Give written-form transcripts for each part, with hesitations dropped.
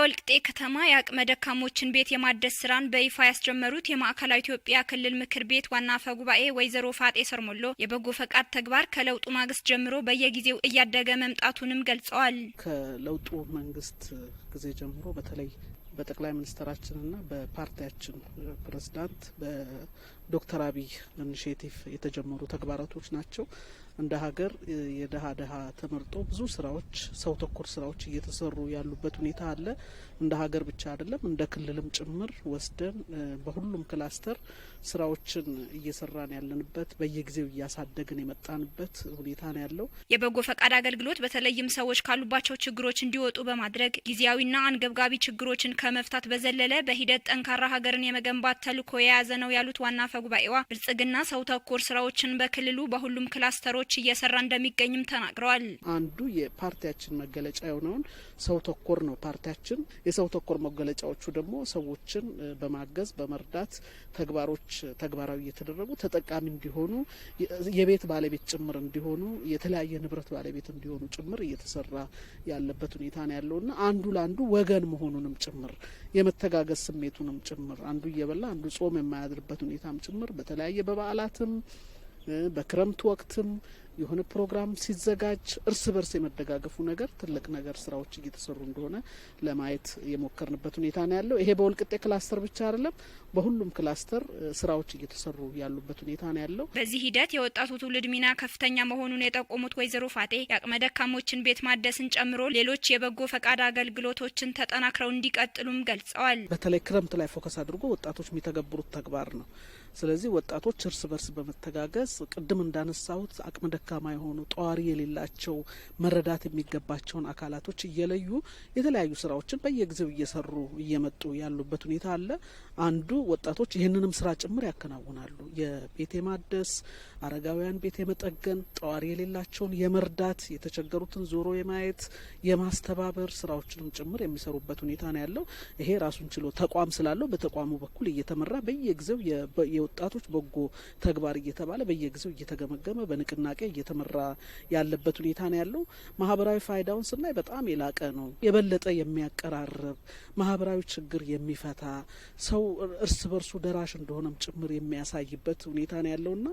በወልቂጤ ከተማ የአቅመ ደካሞችን ቤት የማደስ ስራን በይፋ ያስጀመሩት የማዕከላዊ ኢትዮጵያ ክልል ምክር ቤት ዋና አፈ ጉባኤ ወይዘሮ ፋጤ ሰርሞሎ የበጎ ፈቃድ ተግባር ከለውጡ ማግስት ጀምሮ በየጊዜው እያደገ መምጣቱንም ገልጸዋል። ከለውጡ መንግስት ጊዜ ጀምሮ በተለይ በጠቅላይ ሚኒስትራችንና በፓርቲያችን ፕሬዝዳንት በዶክተር አብይ ኢኒሼቲቭ የተጀመሩ ተግባራቶች ናቸው። እንደ ሀገር የደሃ ተመርጦ ብዙ ስራዎች ሰው ተኮር ስራዎች እየተሰሩ ያሉበት ሁኔታ አለ። እንደ ሀገር ብቻ አይደለም እንደ ክልልም ጭምር ወስደን በሁሉም ክላስተር ስራዎችን እየሰራን ያለንበት በየጊዜው እያሳደግን የመጣንበት ሁኔታ ነው ያለው። የበጎ ፈቃድ አገልግሎት በተለይም ሰዎች ካሉባቸው ችግሮች እንዲወጡ በማድረግ ጊዜያዊና አንገብጋቢ ችግሮችን ከመፍታት በዘለለ በሂደት ጠንካራ ሀገርን የመገንባት ተልዕኮ የያዘ ነው ያሉት ዋና አፈ ጉባኤዋ ብልጽግና ሰው ተኮር ስራዎችን በክልሉ በሁሉም ክላስተሮች እየሰራ እንደሚገኝም ተናግረዋል። አንዱ የፓርቲያችን መገለጫ የሆነውን ሰው ተኮር ነው ፓርቲያችን። የሰው ተኮር መገለጫዎቹ ደግሞ ሰዎችን በማገዝ በመርዳት ተግባሮች ተግባራዊ እየተደረጉ ተጠቃሚ እንዲሆኑ የቤት ባለቤት ጭምር እንዲሆኑ የተለያየ ንብረት ባለቤት እንዲሆኑ ጭምር እየተሰራ ያለበት ሁኔታ ነው ያለውና አንዱ ለአንዱ ወገን መሆኑንም ጭምር የመተጋገዝ ስሜቱንም ጭምር አንዱ እየበላ አንዱ ጾም የማያድርበት ሁኔታም ጭምር በተለያየ በበዓላትም በክረምት ወቅትም የሆነ ፕሮግራም ሲዘጋጅ እርስ በርስ የመደጋገፉ ነገር ትልቅ ነገር ስራዎች እየተሰሩ እንደሆነ ለማየት የሞከርንበት ሁኔታ ነው ያለው። ይሄ በወልቂጤ ክላስተር ብቻ አይደለም፣ በሁሉም ክላስተር ስራዎች እየተሰሩ ያሉበት ሁኔታ ነው ያለው። በዚህ ሂደት የወጣቱ ትውልድ ሚና ከፍተኛ መሆኑን የጠቆሙት ወይዘሮ ፋጤ የአቅመ ደካሞችን ቤት ማደስን ጨምሮ ሌሎች የበጎ ፈቃድ አገልግሎቶችን ተጠናክረው እንዲቀጥሉም ገልጸዋል። በተለይ ክረምት ላይ ፎከስ አድርጎ ወጣቶች የሚተገብሩት ተግባር ነው። ስለዚህ ወጣቶች እርስ በርስ በመተጋገዝ ቅድም እንዳነሳሁት አቅመ ደካማ የሆኑ ጧሪ የሌላቸው መረዳት የሚገባቸውን አካላቶች እየለዩ የተለያዩ ስራዎችን በየጊዜው እየሰሩ እየመጡ ያሉበት ሁኔታ አለ። አንዱ ወጣቶች ይህንንም ስራ ጭምር ያከናውናሉ። የቤት የማደስ አረጋውያን ቤት የመጠገን ጧሪ የሌላቸውን የመርዳት የተቸገሩትን ዞሮ የማየት የማስተባበር ስራዎችንም ጭምር የሚሰሩበት ሁኔታ ነው ያለው። ይሄ ራሱን ችሎ ተቋም ስላለው በተቋሙ በኩል እየተመራ በየጊዜው የወጣቶች በጎ ተግባር እየተባለ በየጊዜው እየተገመገመ በንቅናቄ እየተመራ ያለበት ሁኔታ ነው ያለው። ማህበራዊ ፋይዳውን ስናይ በጣም የላቀ ነው። የበለጠ የሚያቀራርብ ማህበራዊ ችግር የሚፈታ ሰው እርስ በርሱ ደራሽ እንደሆነም ጭምር የሚያሳይበት ሁኔታ ነው ያለውና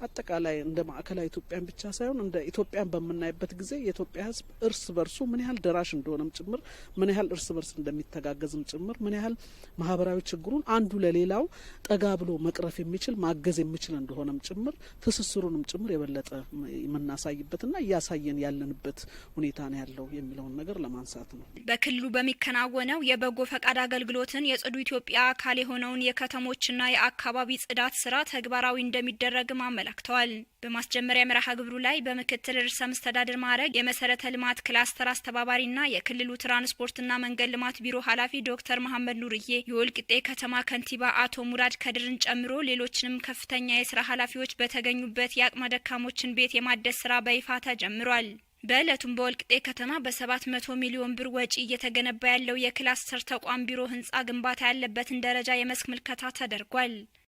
አጠቃላይ እንደ ማዕከላዊ ኢትዮጵያን ብቻ ሳይሆን እንደ ኢትዮጵያን በምናይበት ጊዜ የኢትዮጵያ ሕዝብ እርስ በርሱ ምን ያህል ደራሽ እንደሆነም ጭምር ምን ያህል እርስ በርስ እንደሚተጋገዝም ጭምር ምን ያህል ማህበራዊ ችግሩን አንዱ ለሌላው ጠጋ ብሎ መቅረፍ የሚችል ማገዝ የሚችል እንደሆነም ጭምር ትስስሩንም ጭምር የበለጠ የምናሳይበትና እያሳየን ያለንበት ሁኔታ ነው ያለው የሚለውን ነገር ለማንሳት ነው። በክልሉ በሚከናወነው የበጎ ፈቃድ አገልግሎትን የጽዱ ኢትዮጵያ አካል የሆነውን የከተሞችና የአካባቢ ጽዳት ስራ ተግባራዊ እንደሚደረግም አመላክተዋል። በማስጀመሪያ መርሃ ግብሩ ላይ በምክትል ርዕሰ መስተዳድር ማዕረግ የመሰረተ ልማት ክላስተር አስተባባሪና የክልሉ ትራንስፖርትና መንገድ ልማት ቢሮ ኃላፊ ዶክተር መሐመድ ኑርዬ የወልቂጤ ከተማ ከንቲባ አቶ ሙራድ ከድርን ጨምሮ ሌሎችንም ከፍተኛ የስራ ኃላፊዎች በተገኙበት የአቅመ ደካሞችን ቤት የማደስ ስራ በይፋ ተጀምሯል። በእለቱም በወልቂጤ ከተማ በ700 ሚሊዮን ብር ወጪ እየተገነባ ያለው የክላስተር ተቋም ቢሮ ህንጻ ግንባታ ያለበትን ደረጃ የመስክ ምልከታ ተደርጓል።